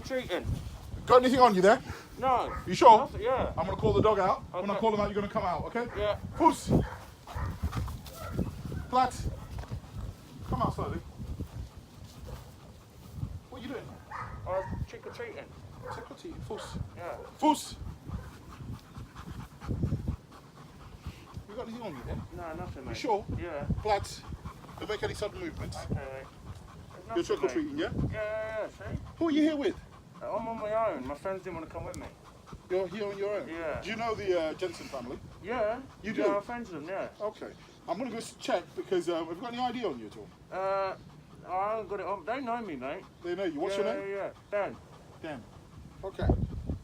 trick-or-treating. Got anything on you there? No. You sure? Nothing, yeah. I'm gonna call the dog out. Okay. When I call him out, you're gonna come out, okay? Yeah. Puss. Flat. Come out slowly. What are you doing? Trick-or-treating. Trick-or-treating. Fuss. Yeah. Fuss. You got anything on you there? No, nothing, mate. You sure? Yeah. Flat. Don't make any sudden movements. Okay, mate. You're Nothing, trick-or-treating, yeah? Yeah, see? Who are you here with? I'm on my own. My friends didn't want to come with me. You're here on your own? Yeah. Do you know the Jensen family? Yeah. You do? Yeah, I'm friends with them, yeah. Okay. I'm going to go check because have you got any ID on you at all? I haven't got it on. They know me, mate. They know you. What's your name? Yeah. Dan. Dan. Okay.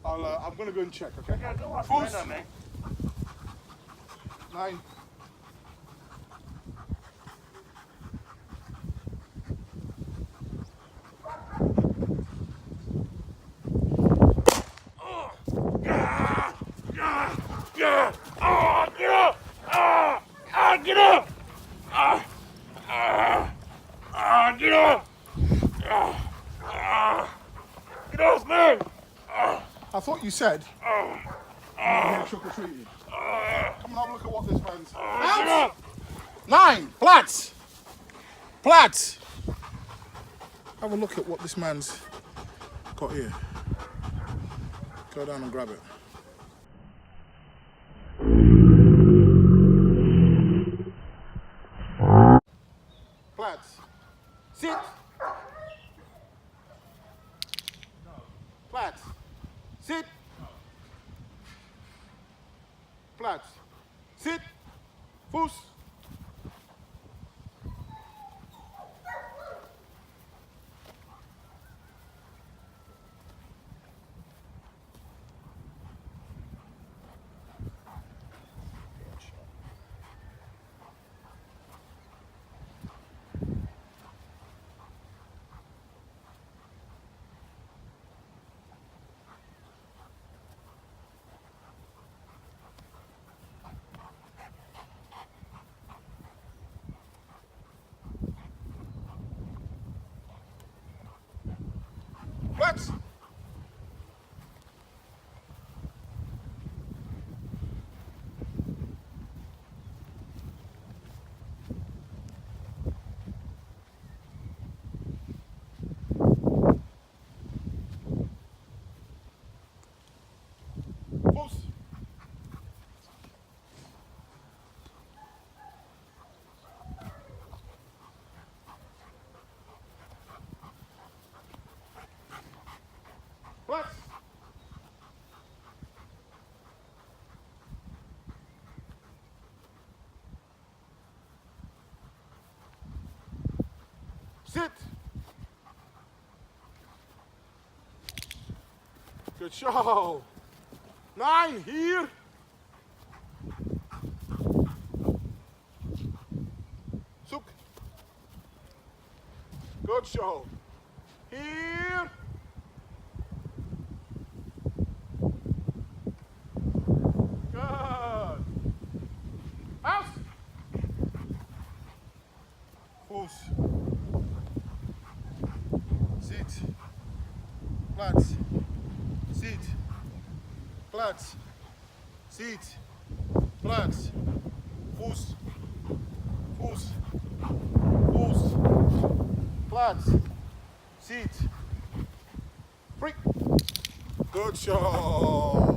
I'm going to go and check, okay? Yeah, go on. Fuss. They know me. 9. Get up! Get up! Get off me! I thought you said you're here trick-or-treating. Come and have a look at what this man's... Get up! 9. Plats! Plats! Have a look at what this man's got here. Go down and grab it. Plats. Sit. Plats. Sit. Plats. Sit. Fuss. Plats. Fuss. Plats. Sit. Good show. 9 here. Zoek. Good show. Here. Good. Out. Fuß. Sit. Platz. Sit. Platz. Sit. Platz. Fuß. Fuß. Fuß. Platz. Sit. Freak. Good show.